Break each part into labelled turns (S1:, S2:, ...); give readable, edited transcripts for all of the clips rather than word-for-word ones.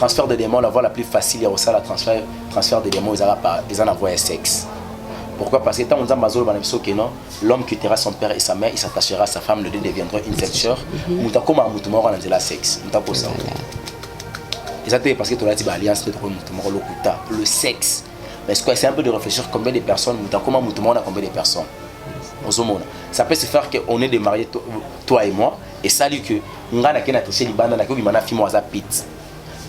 S1: transfert de démons, la voie la plus facile, il y a aussi la transfert de démons, ils en envoient un sexe. Pourquoi? Parce que tant on dit que non, l'homme quittera son père et sa mère, il s'attachera à sa femme, les deux deviendront une seule sœur. Mouta comme un mouton mort dans la sexe. Mouta pour ça. Et ça parce que tu as dit alliance le sexe. Mais c'est un peu de réfléchir combien de personnes, mouta comme un mouton mort, combien de personnes. Ça peut se faire qu'on est des mariés, toi et moi, et salut que on a une triché du banda, on a fait moi à pit.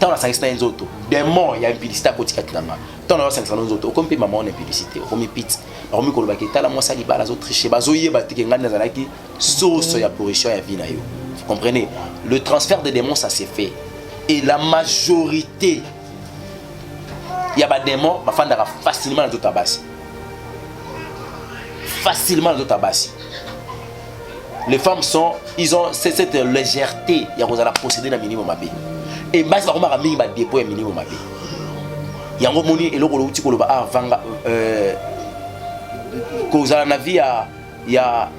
S1: Tant on a 500 autres, des morts, il y a une publicité à côté de la main. Tant on a 500 autres, on peut maman une publicité, on met pit. On met qu'on va quitter la moi ça liba les autres tricher, bazoyer bateké ngana zalaki sauce ya pourrition ya vie na yo. Vous comprenez? Le transfert des démons ça s'est fait. Et la majorité il y a des démons, ma femme dara facilement dans d'autres abassi. Facilement dans d'autres abassi. Les femmes ils ont cette légèreté, il y a qu'on a posséder dans minimum mabé. Et base va comment minimum dépôt minimum mabé. Il y a un moni et l'autre outil qu'on va avant cause à la vie il y a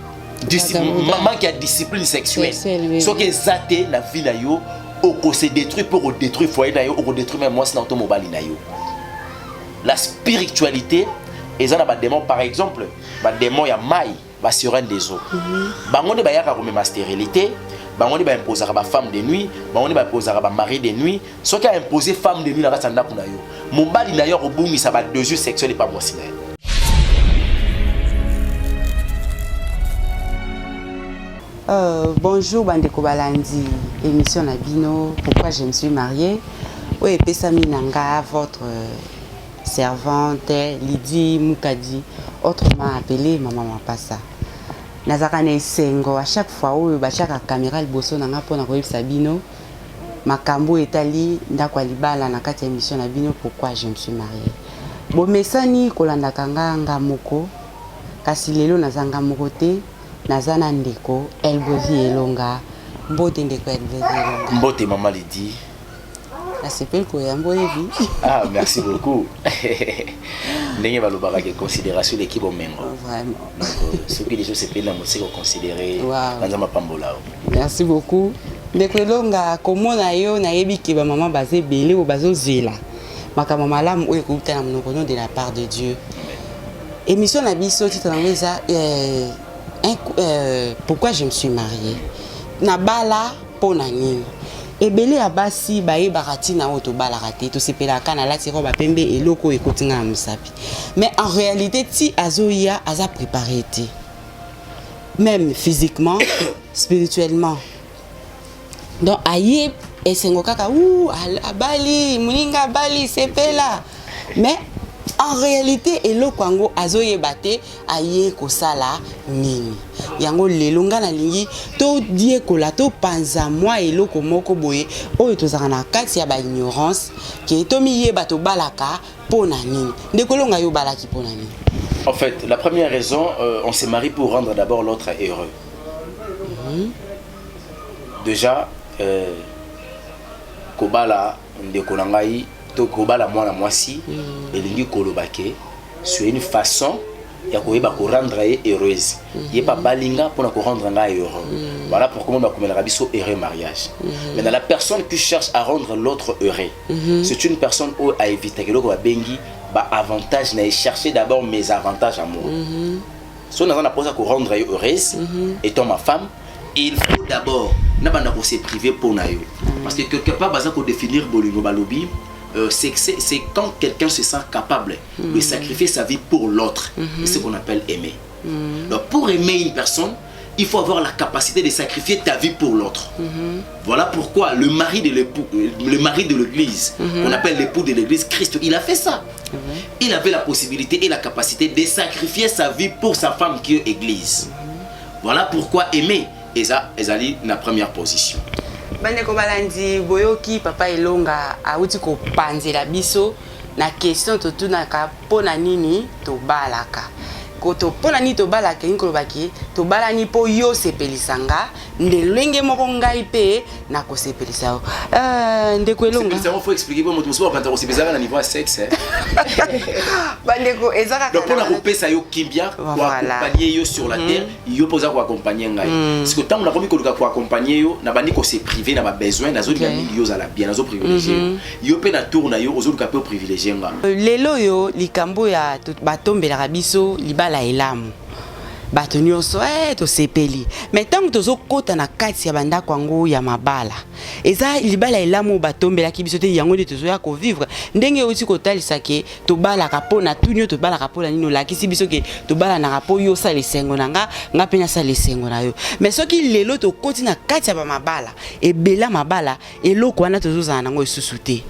S1: manque de discipline sexuelle. Ce qui est zaté la vie là yo, on se détruit pour détruire foyer là yo, on détruit même moi c'est automobile là yo. La spiritualité, et ça n'a démon par exemple, ba démon ya mai, ba sirène des eaux. Bango ne ba yaka comme ma stérilité, bango ne ba imposer ba femme de nuit, bango ne ba imposer ba mari de nuit, ce qui a imposé femme de nuit na katanda kuna yo. Mobali na yo obungi ça ba deux jeux sexuels et pas moi sinon.
S2: Bonjour Bandeko Balandi, émission Nabino, pourquoi je me suis mariée. Oui, Pesami Nanga, votre servante Lydie Moukadi, autrement appelée Maman Mapassa. Nazakane Sengo, à chaque fois où chaque caméra le bosso nanga pour na Sabino, Makambo etali ndakwalibala na kati émission Nabino, pourquoi je me suis mariée. Bon mesani kolanda kanga ngamoko, kasi lelo nazanga mokote. Nazana ndeko elbozi elonga mbote ndeko elbozi elonga
S1: mbote maman Lydie
S2: ça s'appelle quoi mboyebi.
S1: Ah merci beaucoup. Ndenge balobaka que considération l'équipe au mengo
S2: vraiment
S1: ce qui les choses c'est pena mo c'est considérer dans ma pambola.
S2: Merci beaucoup ndeko elonga komona yo na yebi ke ba maman bazé belé o bazo zela makama malamu o écouter na monoko de la part de Dieu. Émission na biso titre na meza pourquoi je me suis mariée na bala pona nini ebele abasi baye barati na auto bala raté to sepela kana la tiro ba pembe eloko ekotinga musapi mais en réalité ti azoya aza préparé même physiquement spirituellement donc aye esengo kaka ou abali muninga bali sepela mais en réalité eloko yango azoye bate aye kosala nini yango lelonga na lingi to die kola to panza moi eloko moko boye oyo tozaka na kati ya ba ignorance ke to miye bato balaka pona nini ndekolonga yo balaki pona nini.
S1: En fait, la première raison, on s'est marié pour rendre d'abord l'autre heureux. Déjà, kobala ndekolongai to kobala mwana mwasi elingi kolobake sur une façon ya koyeba ko rendre heureuse ye pas balinga pour ko rendre nga heureux. Voilà pourquoi on va comme la biso heureux mariage. Mais dans la personne qui cherche à rendre l'autre heureux, c'est une personne où à éviter que l'autre va bengi ba avantage na chercher d'abord mes avantages à moi. Si on a posé ko rendre heureuse étant ma femme, il faut d'abord n'a pas se priver pour nayo parce que quelque part baza ko définir bolingo balobi. C'est quand quelqu'un se sent capable de sacrifier sa vie pour l'autre. C'est ce qu'on appelle aimer. Donc pour aimer une personne, il faut avoir la capacité de sacrifier ta vie pour l'autre. Voilà pourquoi le mari de l'église, qu'on appelle l'époux de l'église, Christ, il a fait ça. Il avait la possibilité et la capacité de sacrifier sa vie pour sa femme qui est église. Voilà pourquoi aimer, ezali na première position.
S2: Bandeko Balandi boyoki papa elonga auti ko panzela biso na question to tunaka pona nini to balaka koto pona ni to bala ke nkolo baki to bala ni po yo sepelisanga ndelenge moko ngai pe na ko sepelisa ndeko elonga
S1: ça faut expliquer pour moto muso quand on sepelisa na niveau sexe
S2: bandeko ezaka
S1: donc pour akopesa yo kimbia pour accompagner yo sur la terre yo posa ko accompagner ngai parce que tant on a komi ko accompagner yo na bandi ko se priver na ba besoin na zo dia yo za la bien na zo privilégier yo pe na tour na yo ozo ka pe privilégier nga
S2: lelo yo likambo ya batombela biso libala elamu bato nyonso to sepeli mais tant tozo kota na kati ya bandako yango ya mabala eza libala elamu batombela ki biso te yango nde tozo ya ko vivre ndenge oti kotalisa ke to bala kapona tunyo to bala kapona nino lakisi biso ke to bala na rapo yo sa lesengo nanga nga pena sa lesengo na yo mais soki lelo to koti na kati ya ba mabala ebela mabala eloko wana tozo za nango esusu te.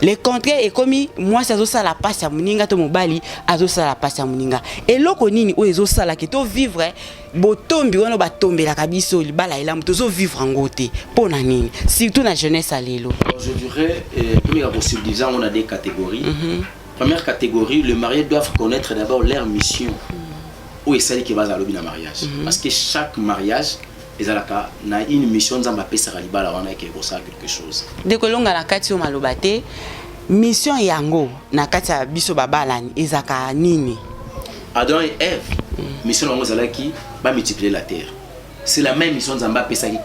S2: Le contraire est comme moi ça zosa la passe à muninga to mobali azosa la passe à muninga et loko nini o ezosa la to vivre botombi wana batombe la kabiso libala ela muto zo vivre ngote pona nini surtout na jeunesse à lelo.
S1: Je dirais première possibilité on a des catégories. Première catégorie, les mariés doivent connaître d'abord leur mission. Où est celle qui va à l'objet d'un mariage parce que chaque mariage ezalaka na une mission nzamba pesa libala wana ke bosa quelque chose
S2: de kolonga na kati o malobate mission yango na kati ya biso babalani ezaka nini
S1: Adam et Ève mission yango zalaki ba multiplier la terre c'est la même mission nzamba pesa ki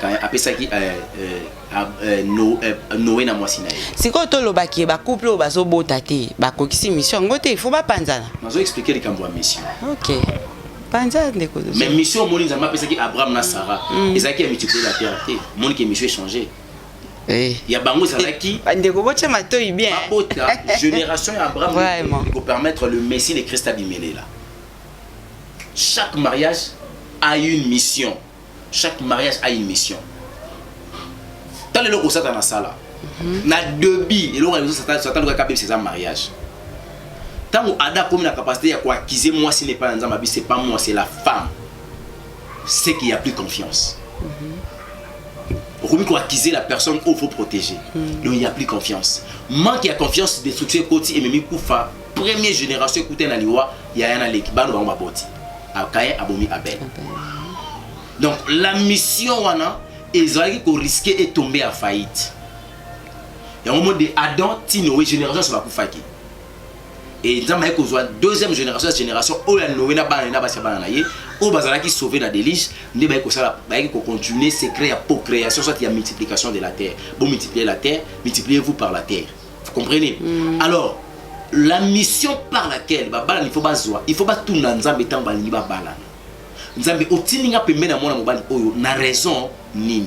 S1: Noé na mwasi na ye
S2: siko to lobaki ba couple o bazo bota te ba kokisi mission ngote il faut ba panzana
S1: nazo expliquer les cambo mission
S2: OK.
S1: Mais mission moni nzamba pesa ki Abraham na Sarah ezaki a multiplier la terre moni que mission changé ya bango zalaki
S2: ndeko bocha matoi bien
S1: bota génération Abraham pour permettre le Messie de Christ abimélé là. Chaque mariage a une mission. Chaque mariage a une mission. Tant le loko sata na sala na debi et loko sata loko kapé c'est un mariage. Tant Ada comme la capacité à quoi acquiser moi si n'est pas un zamba c'est pas moi c'est la femme. C'est qu'il y a plus confiance. Pour qu'on acquiser la personne où il faut protéger. Donc il n'y a plus confiance. Manque il y a confiance destruction côté et même koufa première génération écouter na liwa il y a un alek ba no ba boti. Akaye abomi Abel. Donc la mission wana ezali ko risquer et tomber à faillite. Il y a un moment de Adam Tino génération sur la koufaki. Et dans ma deuxième génération, cette génération, où la Noé n'a pas de où bazala qui sauver la délige, ne ba ko sala ba ko continuer secret à procréation soit il y a multiplication de la terre. Bon multiplier la terre, multipliez-vous par la terre. Vous comprenez? Alors la mission par laquelle babala il faut pas tout nzambe tamba ni babala. Nzambe otininga pembe na mona mobali oyo na raison nini.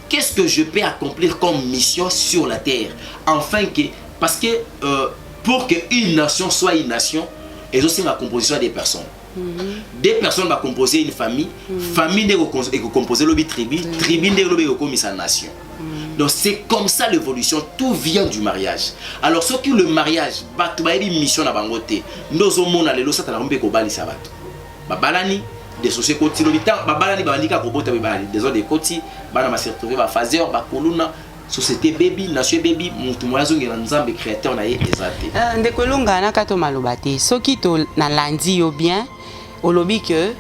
S1: Qu'est-ce que je peux accomplir comme mission sur la terre afin que parce que pour qu'une nation soit une nation, et aussi la composition des personnes. Des personnes vont composer une famille, famille est composée de tribu, tribu est composée sa nation. Donc c'est comme ça l'évolution, tout vient du mariage. Alors ce qui le mariage, tu as une mission à Bangote, nous avons les lois à la Kobali Sabat. Babalani, des sociétés quotidiennes, Babalani, Bandika, des autres des côtés, Banama se retrouver à Fazer, Bakoluna. Société baby, nation baby, mutu moyazo ngela nzambe créateur na ye ezate.
S2: Ndeko longa na kato malobate. Soki to na landi yo bien, olobi que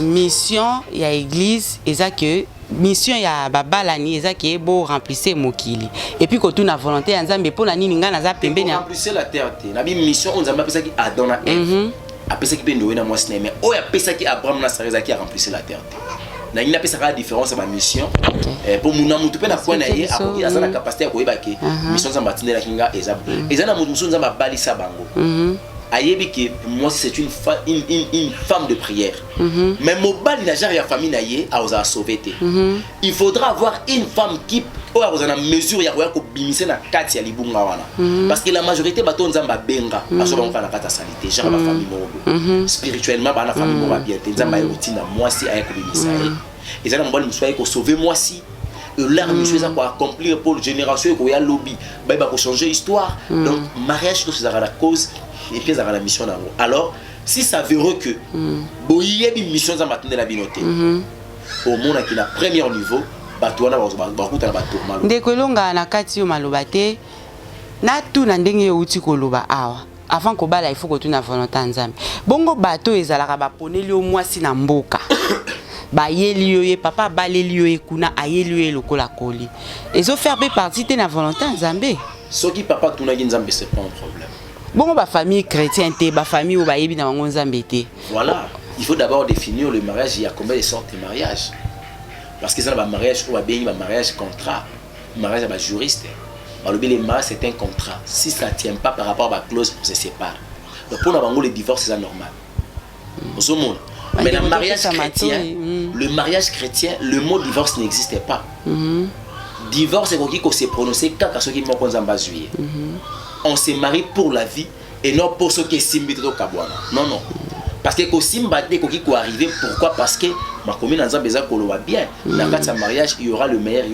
S2: mission ya église eza que mission ya babalani eza que bo remplissez mokili. Et puis ko tuna volonté ya nzambe pona nini nga na za pembeni
S1: remplissez la terre te. Na bi mission on nzambe pesa ki Adam na Ève. Apesa ki pe Noé na mwasi na mais o ya pesa ki Abraham na Sarah qui a remplissé la terre te. Na ina pesa ka différence ma mission pour muna mutu pe na kwa na ye akoki azana capacité ya koyeba ke mission za matinde la kinga ezana mutu musu nzamba balisa bango ayebi ke moi c'est une femme de prière mais mobali na genre ya famille na ye a oza sauver te il faudra avoir une femme qui o a ozana mesure ya ko bimisa na kati ya libunga wana parce que la majorité bato nzamba benga asoba ngana kata salité genre ma famille mobo spirituellement ba na famille mobo bien te nzamba yotina moi si aya ko bimisa et ça mobali musu ko sauver moi si l'art mission ça pour accomplir pour la génération ko ya lobby ba ko changer histoire donc mariage que c'est la cause et puis ça la mission là alors si ça veut que boyebi mission za matinde la binoté au monde qui na premier niveau bato wana bakuta na bato malo
S2: ndeko longa na kati yo maloba te na tu na ndenge yo uti koloba awa avant ko bala il faut que tu na volonté nzambe bongo bato ezalaka baponeli au mwasi na mboka ba yeli yo ye papa baleli yo ekuna ayeli yo lokola koli ezo faire partie de la volonté nzambe
S1: ce qui papa tunaki nzambe c'est pas un problème
S2: bongo ba famille chrétienne te ba famille ou ba yebi na bango nzambe te
S1: voilà il faut d'abord définir le mariage il y a combien de sortes de mariage parce que ça ba mariage ou bien ba mariage contrat mariage ba juriste le mariage c'est un contrat si ça tient pas par rapport à la clause on se sépare donc pour nous le divorce c'est normal au monde mais le mariage chrétien le mariage chrétien le mot divorce n'existait pas divorce c'est qu'on s'est prononcé quand ceux qui m'ont conzambazué on se marie pour la vie et non pour ceux qui s'imbitent au kabwana non non parce que ko simbate ko qui arriver pourquoi parce que ma commune dans Zambéza ko lo bien dans quatre mariage il y aura le meilleur il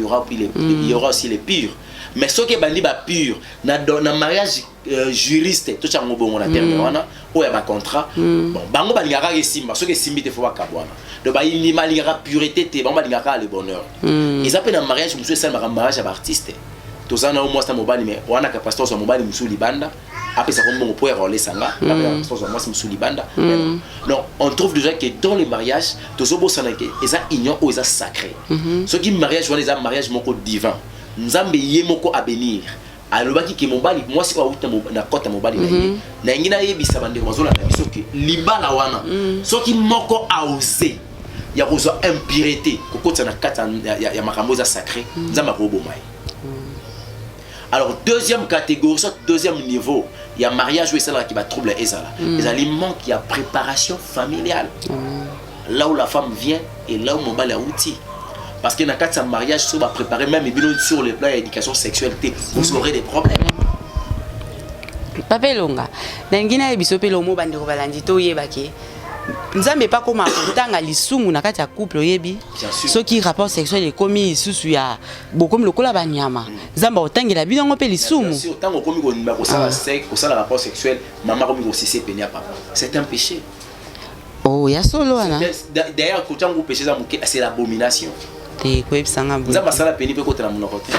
S1: y aura aussi les pires mais ceux qui bandi ba pur dans mariage juriste tout ça ngobongo na terme wana o ya ba contrat bon bango balingaka ke simba ceux qui simbite faut ba kabwana donc ba il malingaka pureté te bango balingaka le bonheur ils appellent un mariage monsieur ça mariage à artiste tout ça na au moins ça mobali mais wana ka pasteur so mobali musuli banda après ça comme bon pour roler sanga après pasteur so moi musuli banda non on trouve déjà que dans les mariages tout ça bossana que eza union ou eza sacré ceux qui mariage wana eza mariage moko divin nzambe ye moko à bénir alobaki ke mobali moi si wa uta na kota mobali na ngina yebisa bande mazola na biso ke libala wana soki moko a osé ya kozo impureté kokota na kata ya makambo za sacré nzamba ko bomai. Alors deuxième catégorie, deuxième niveau, il y a mariage où ça qui va troubler ezala. Les aliments qui a préparation familiale. Là où la femme vient et là où mon bal est outil. Parce que dans le cas de mariage, ça va préparer même sur le plan de l'éducation sexuelle, vous aurez des problèmes.
S2: Papa Longa, nangina ebisope lomo bandeko balandi to yebaki. Nzambe pas comme akotanga lisumu na kati ya couple yebi. Ceux qui rapport sexuel est commis susu ya beaucoup le kola banyama. Nzamba otangela bidongo pe lisumu.
S1: Si autant comme ko nimba ko sala sexe, ko sala rapport sexuel, maman comme ko sisi penia papa. C'est un péché.
S2: Oh, ya solo ana.
S1: D'ailleurs ko tango péché za muke c'est l'abomination.
S2: Te ko ebisanga bu.
S1: Nzamba sala peni pe ko tela munoko te.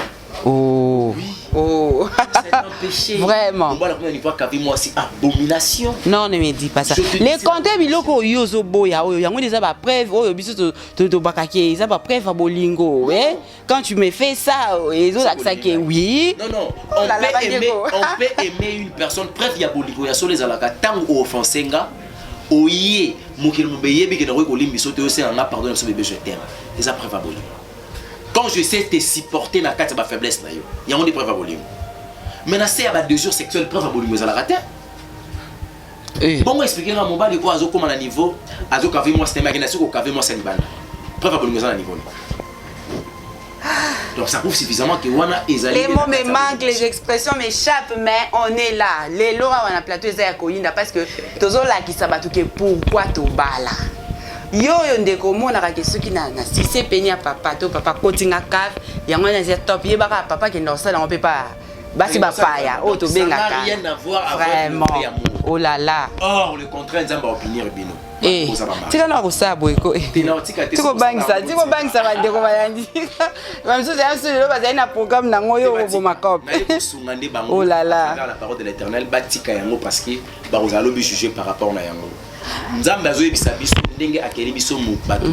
S2: Oh. Oui. Oh.
S1: C'est un péché.
S2: Vraiment.
S1: On va la première fois qu'avec moi c'est abomination.
S2: Non, ne me dis pas ça. Les comptes biloko yozo boya oyo yango déjà ba preuve oyo biso to bakaki ça ba preuve bolingo eh quand tu me fais ça les autres ça que oui.
S1: Non non, on peut aimer une personne preuve ya bolingo ya so les alaka tango offensenga oye mokil mbeyebe ke na ko limbiso te c'est en pardon so bébé je t'aime. Et ça preuve bolingo. Quand je sais te supporter dans quatre ma faiblesse na yo, il y a des preuves à bolingo. Mais na c'est à deux jours sexuels preuve à bolingo ça la raté. Bon expliquer à mon bali quoi azo comme à niveau, azo kavé moi c'était magination ko kavé moi salibana. Preuve à bolingo ça à niveau. Donc ça prouve suffisamment que wana ezali.
S2: Les mots me manquent, les expressions m'échappent mais on est là. Les lora on a plateau ezaya koyinda parce que tozo la ki sabatuke pourquoi to bala. Yo ndeko mona ka kesoki na si c'est penia papa to papa kotinga cave yango na c'est top yebaka papa ki ndo sala on peut pas basi ba paya o to benga ka
S1: rien à voir
S2: vraiment oh là là
S1: or le contraire nzamba opinion bino
S2: eh tika na ko sabo eko tiko bangisa ba ndeko bayandi ba mso ya mso lo bazali na programme na ngoyo bo makop oh là là
S1: la parole de l'Éternel batika yango parce que ba ozalo bi juger par rapport na yango nzamba zo yebisa biso ndenge akeli biso mu bato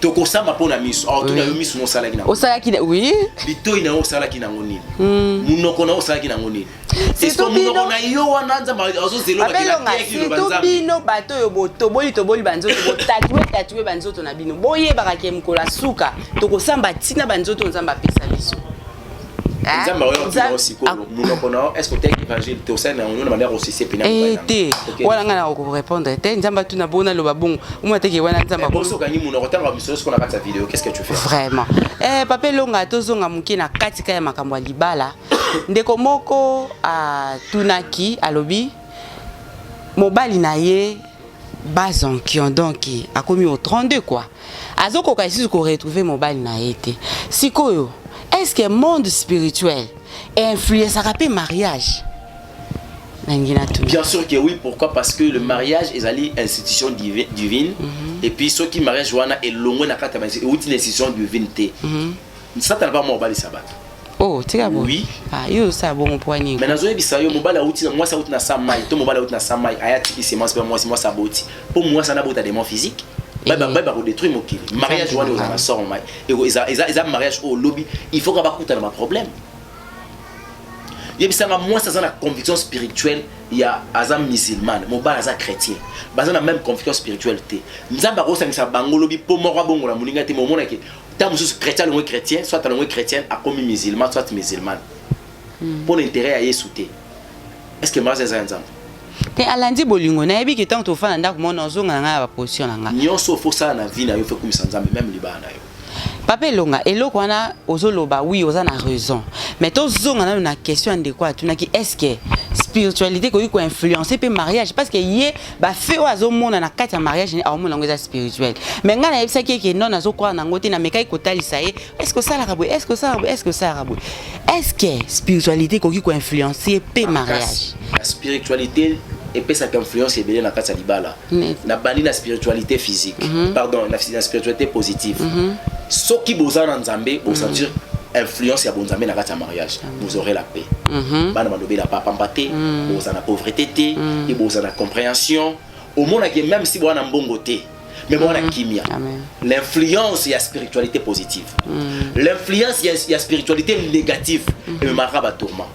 S1: toko samba pona miso to na miso no sala kina
S2: osala kina oui
S1: bito ina osala kina ngoni munoko na osala kina ngoni c'est to munoko na yo wana nzamba azo zelo ba kina ki
S2: banzamba bino bato yo boto boli banzoto bo tatoué banzoto na bino boye bakake mkola suka toko samba tina banzoto nzamba pesa biso
S1: nzamba oyo aussi ko munoko na est-ce que tek évangile to ça na on manière aussi c'est pena
S2: wala ngana ko répondre te nzamba tu na bona lo babon moi teke wana nzamba
S1: bon so gagner munoko tanga biso ce qu'on a fait sa vidéo qu'est-ce que tu fais
S2: vraiment papa longa tozonga muke na katika ya makambo libala ndeko moko tunaki alobi mobali na ye bazon qui ont donc a commis au 32 quoi azoko ka ici ko retrouver mobali na ye te sikoyo. Est-ce que le monde spirituel influence le mariage?
S1: Bien sûr que oui. Pourquoi? Parce que le mariage est une institution divine. Et puis ceux qui marient est longue, c'est une institution divine. Ça, tu n'as pas mon bali sabbat.
S2: Oh, tu bon.
S1: Oui.
S2: Ah, yo ça bon poignet.
S1: Mais nazo ebisa yo mobala outi moi ça outi na samai, to mobala outi na samai aya tiki semence moi ça boti. Pour moi ça na bota des mots physiques. Ba ko détruire mokili. Mariage wani na sort mai. Et eza mariage au lobby, il faut ka ba kuta na problème. Yebisa moi ça na conviction spirituelle, il y a azam musulman, mobala aza chrétien. Baza na même conviction spirituelle te. Nzamba ko sangisa bango lobby po moko bongo la mulinga te momona ke tant mususu chrétien le chrétien, soit le chrétien a commis musulman, soit musulman. Pour l'intérêt à yesouté. Est-ce que moi c'est un exemple?
S2: Te alandi bolingo na yebi ke tant to fana ndako mona ozonga nga ba position nga.
S1: Nyonso fo ça na vie na yo fait comme ça nzambe même libana yo.
S2: Papa longa eloko wana ozoloba oui oza na raison. Mais to zonga na question de quoi tu na ki est-ce que spiritualité ko influencer pe mariage parce que yé ba fait ozo mona na kati ya mariage ni amona ngoza spirituel. Mais nga na yebisa ke non azo kwa na ngote na mekai ko talisa ye est-ce que ça la rabou est-ce que ça est-ce que ça rabou est-ce que spiritualité ko influencer pe mariage.
S1: La spiritualité et puis ça influence et bien la kati ya libala. Na bani la spiritualité physique. Pardon, la spiritualité positive. Ce qui boza na nzambe pour sentir influence ya bonzambe na kati ya mariage, vous aurez la paix. Bana malobe la papa mpaté, boza na pauvreté té, et boza na compréhension. Au monde que même si boza na mbongo té, mais boza na kimia. L'influence ya spiritualité positive. L'influence ya spiritualité négative et me marra ba tourment.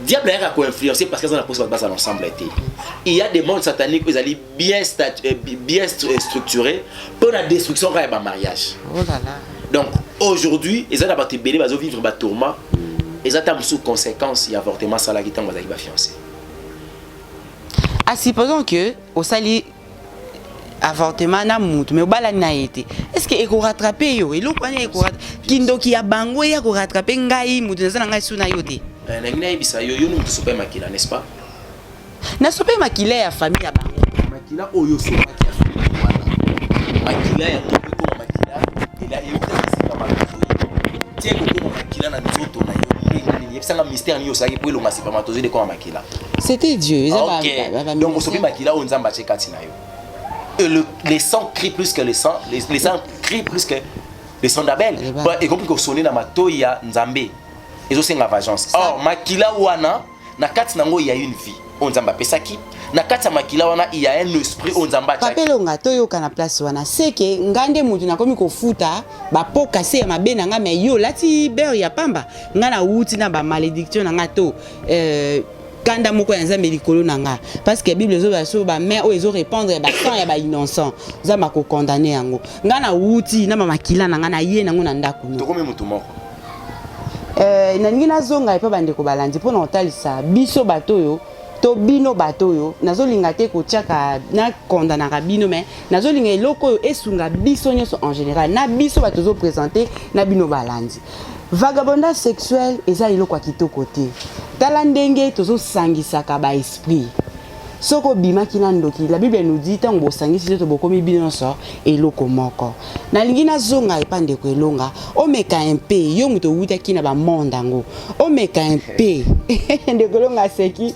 S1: Diable a influencé parce qu'ils ont la possibilité de passer ensemble. Il y a des mondes sataniques qui sont bien structurés pour la destruction de mariage.
S2: Oh là là.
S1: Donc aujourd'hui, ils ont vivre un tourment. Ils ont sous conséquence et avortement ça la guitare va fiancé.
S2: Ah, supposons que au sali avortement na mutu mais bala na été. Est-ce que eko rattraper yo? Et l'autre eko kindo ki ya bango ya ko rattraper ngai mutu na ngai suna yote.
S1: N'est-ce pas?
S2: Na sope makila ya famille ya bango.
S1: Makila oyo so makila famille. Makila ya tope ko makila ela yebisa makila. Tie ko makila na nzoto na yo. Yebisa mystère ni yo saki po lo masipamatozi de ko makila.
S2: C'était Dieu.
S1: Donc on sope makila o nzamba chekati na yo. Et les sangs crient plus que les sangs, les sangs crient plus que les sangs d'Abel. Et comme que sonner na matoya nzambe. Ils ont une vengeance. Or, makila wana, na kati nango il y a une vie. On nzamba pesaki. Na kati makila wana il y a un esprit on nzamba chaki.
S2: Papelo nga toyo kana place wana. C'est que ngande mutu na komi ko futa ba poka se ma be nga me yo lati ber ya pamba. Nga na wuti na ba malédiction nga to kanda moko ya nzambe likolo nanga parce que bible zo ba so ba mais o ezo répondre ba sang ya ba innocent nzamba ko condamner yango nga na wuti na makila nanga na ye nango na ndako no.
S1: To komi mutu moko.
S2: Na ngina zonga epa bandeko balandi pona otalisa biso batoyo to bino batoyo nazolinga te ko tiaka na condamnaka bino mais nazolinga eloko oyo esunga biso nyonso en général na biso batozo présenter na bino balandi vagabondage sexuel eza eloko kitoko te tala ndenge tozo sangisaka ba esprit soko bimaki na ndoki la bible nous dit tango bosangisi to bokomi binonso eloko moko na lingi na zonga epande ko elonga o meka mpe yo muto wuta kina ba mondango o meka mpe ndeko longa seki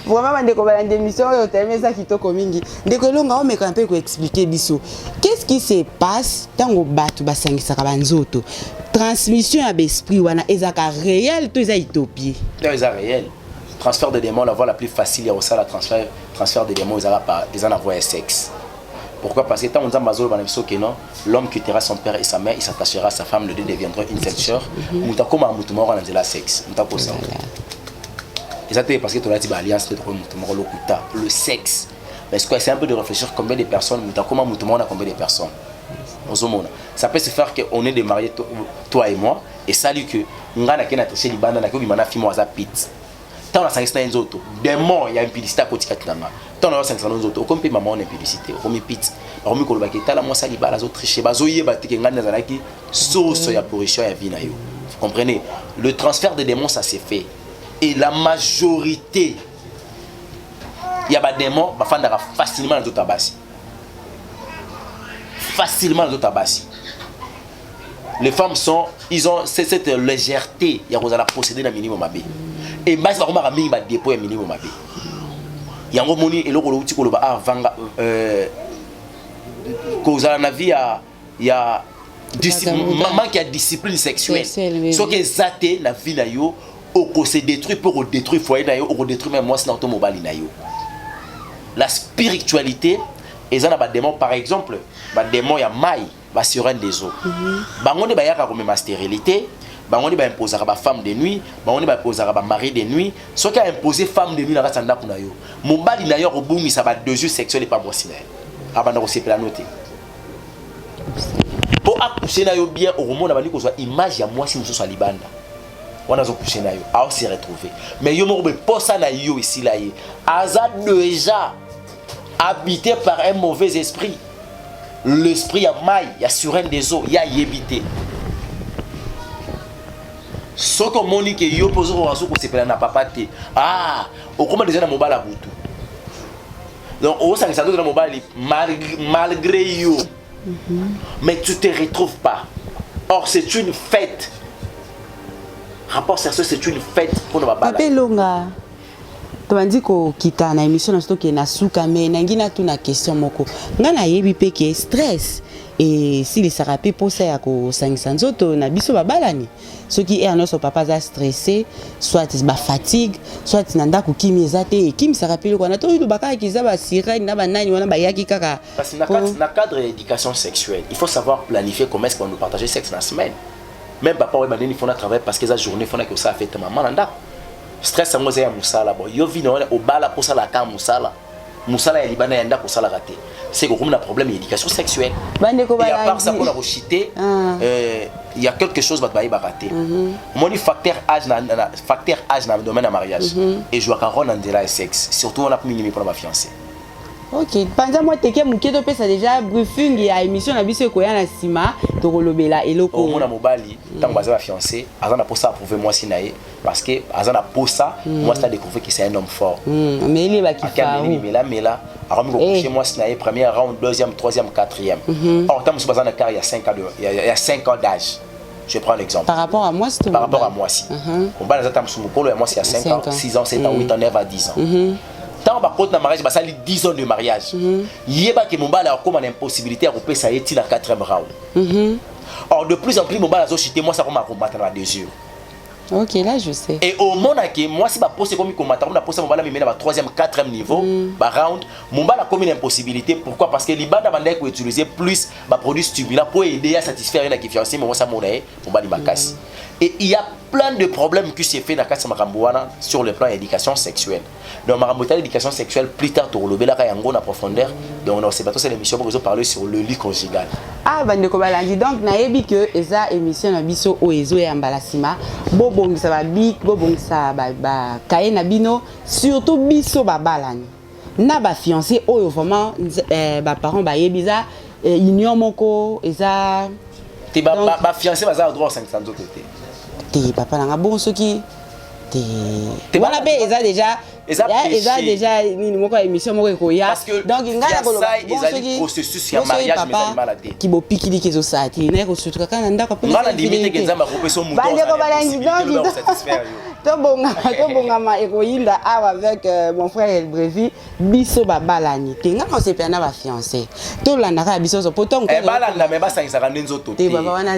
S2: vraiment ndeko balande mission yo temesa kitoko mingi ndeko longa o meka mpe ko expliquer biso qu'est-ce qui se passe tango batu basangisaka banzoto transmission ya l'esprit wana ezaka réel to eza utopie
S1: eza réel. Transfert de démons, la voie la plus facile, il y a aussi la transfert de démons, ils en envoient un sexe. Pourquoi? Parce que tant on a que non, l'homme quittera son père et sa mère, il s'attachera à sa femme, les deux deviendront une seule sœur. Nous avons comme un sexe. Nous avons ça. Et ça parce que tu as dit alliance le sexe. Parce que c'est un peu de réfléchir combien de personnes, nous avons combien de personnes. Ça peut se faire qu'on est des mariés, toi et moi, et salut que nous avons triché les bandes, nous avons fait moi pit. Tant on a 500 autres, des morts, il y a une publicité à côté de la tant on a 500 autres, comme peut maman on a une publicité, comme pit, comme qu'on va quitter la moi ça liba, la autres tricher, bazoyer, batte que ngana zalaki, sauce ya pourrition ya vie na yo. Vous comprenez? Le transfert de démons ça s'est fait, et la majorité, il y a des démons, bah fandara facilement dans d'autres abassi, facilement dans d'autres abassi. Les femmes ils ont cette légèreté, il y a qu'on a procédé dans minimum abé. Et base va remarquer minimum dépôt et minimum abé. Il y a un moni et l'autre outil qu'on va vanga cause à la vie il y a manque de discipline sexuelle. Ce qui est zaté la vie na yo, on se détruit pour détruire foyer na yo, on détruit même moi c'est automobile na yo. La spiritualité, et ça na ba démon par exemple, ba démon ya mai, ba sirène des eaux. Bango ne ba yaka comme ma stérilité, bango ne ba imposer ba femme de nuit, bango ne ba imposer ba mari de nuit, ce qui a imposé femme de nuit na ratanda kuna yo. Mobali na yo obungi ça ba deux yeux sexuels et pas boissiner. Abanda ko sepela noter. Pour accoucher na yo bien au moment na bali ko soit image ya moi si muso soit libanda. On a accouché na yo, a se retrouver. Mais yo mo be posa na yo ici là yi. Aza déjà habité par un mauvais esprit. L'esprit ya maille, ya surène des eaux, ya yébité. Ce que moni que yo poso ko aso ko sepela na papa te. Ah, o comment déjà na mobala butu. Donc au sang ça doit na mobali malgré yo. Mais tu te retrouves pas. Or c'est une fête. Rapport sérieux, c'est une fête pour nous babala.
S2: Papa longa. Tu m'as dit que kita na émission na stock na suka mais na ngina tu na question moko. Nga na yebi pe ke stress et si les sarapé pour ça ya ko 500 nzoto na biso babala ni. Ce qui est notre papa a stressé, soit ba fatigue, soit nanda ko kimi ezate et kimi sarapé ko na to yu baka ki za ba sirène na ba nani wana ba yaki kaka.
S1: Parce que dans le cadre d'éducation sexuelle, il faut savoir planifier comment est-ce qu'on nous partager sexe dans la semaine. Même papa ouais il faut travailler parce que la journée faut que ça fait maman nanda. Stress moi ya musala bon yo vi no au bala pour ça la ka musala. Musala ya libana yanda pour ça la rater. C'est que comme un problème d'éducation sexuelle. Et à part ça pour la rejeter, il y a quelque chose va ba rater. Mon facteur âge dans le domaine de mariage et je dois qu'on en la sexe surtout on a minimum pour ma fiancée.
S2: Ok, pendant moi teke muketo pesa déjà briefing ya émission na biso ko ya na sima to kolobela eloko.
S1: Au mona mobali tant baza la fiancée, azana pour ça prouver moi si naé parce que azana pour ça moi ça découvrir que c'est un homme fort.
S2: Mais il est ba ki fa.
S1: Mais là avant de coucher moi si naé premier round, deuxième, troisième, quatrième. Or tant muso bazana car il y a 5 ans il y a 5 ans d'âge. Je prends l'exemple.
S2: Par rapport à moi c'est
S1: par rapport à moi si. On va dans tam sumukolo et moi c'est à 5 ans, 6 ans, 7 ans, 8 ans, 9 à 10 ans. Tant que tu as mariage, ça fait 10 ans de mariage. Il y a que mon bal a comme une impossibilité à couper ça et la 4e round. Or, de plus en plus, mon bal a chuté, moi ça va combattre à 2 yeux.
S2: Ok, là je sais.
S1: Et au moment où moi, si je pose comme combattant, on a posé mon bal à 3e, 4e niveau, round, mon bal a comme une impossibilité. Pourquoi? Parce que les bandes à utiliser plus de produits stimulants pour aider à satisfaire une fiancée, mais moi ça mon bal ma casse. Et il y a plein de problèmes qui se fait dans la Maramboana sur le plan d'éducation sexuelle. Donc, Marambouana l'éducation sexuelle, plus tard, tu as en profondeur. Donc, on sait pas c'est l'émission pour parler sur le lit conjugal.
S2: Ah, Bandeko Balandi, donc, naebi que eza émission na biso oezo et ambalasima. Bobong ça va big, bobong ça ba kaye na bino, surtout biso babalani. Na ba fiancé oyo vraiment ba parents ba yebiza union moko eza.
S1: Ti ba fiancé baza droit 500 autres côté.
S2: Papa n'a bon ce qui voilà ben ils a déjà déjà ni moko émission moko ya donc ngala ko bon ce qui
S1: processus ya mariage mais maladie
S2: qui bo pikili kezo sati na ko sutuka kana ndaka pe
S1: ngala limite ke nzamba ko peso muto
S2: bande ko balangi donc to bonga ma héroïne avec mon frère El Brevi biso babalani te ngala on se pena ba fiancé to la naka biso so potom ko
S1: balanda me ba sangisa ka nzoto
S2: te baba wana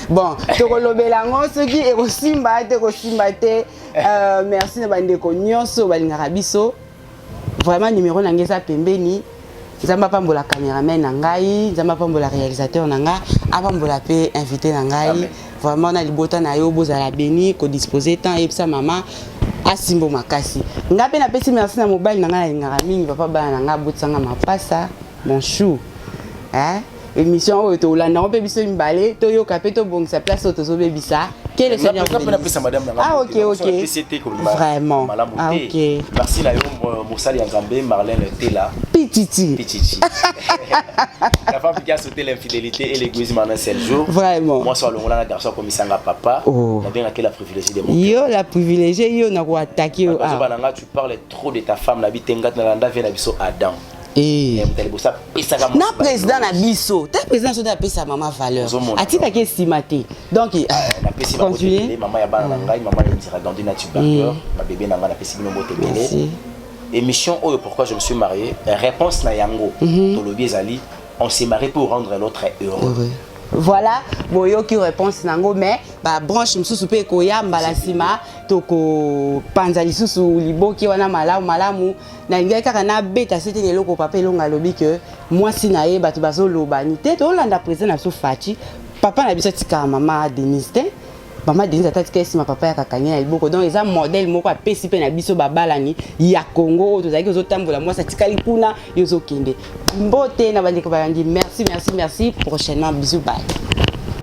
S2: bon to ko lobela ngo ce qui e ko simba te merci na bande ko nyonso balingaka biso vraiment numéro na ngeza pembeni nzamba pambola caméraman na ngai nzamba pambola réalisateur na nga apambola pe invité na ngai vraiment na libota na yo bozala béni ko disposer temps et ça maman asimbo makasi nga pe na pesi merci na mobile na nga lingaka mingi papa bana na nga botsanga mapasa mon chou hein émission oyo to landa on pe biso mbale to yo kapé to bongisa place to zo bebisa quel est Seigneur ah ok vraiment ah ok
S1: merci na yo Moussali Nzambe Marlène Tela
S2: Pititi
S1: la femme qui a sauté l'infidélité et l'égoïsme en un seul jour
S2: vraiment
S1: moi sur le moment la garçon comme Isanga papa na bien que la privilégiée de mon
S2: yo la privilégiée yo na ko attaquer
S1: ah tu parles trop de ta femme la bitenga na landa vient na biso Adam
S2: na président na biso ta président so ta pesa maman valeur atika ke estimate donc
S1: continuer maman ya bana ngai maman ya ndira gandina tuberculeux ma bébé na nga na pesi bino bote belé émission oyo pourquoi je me suis marié réponse na yango to lobi ezali on s'est marié pour rendre l'autre heureux
S2: Voilà, boyoki réponse nango mais ba branche mususu pe koya mbala sima toko panza lisusu liboki wana malamu na ngai kaka na beta c'était eloko papa elonga lobi que moi si na ye bato bazo loba ni te to landa président na so fachi papa na biso tika mama Denise te mama Denise atati si ma papa ya kakanya na liboko donc eza modèle moko apesi pe na biso babalani ya Congo tozaki ozotambola moi satikali kuna yozo kende mbote na bandeko bayandi merci prochainement bisous bye.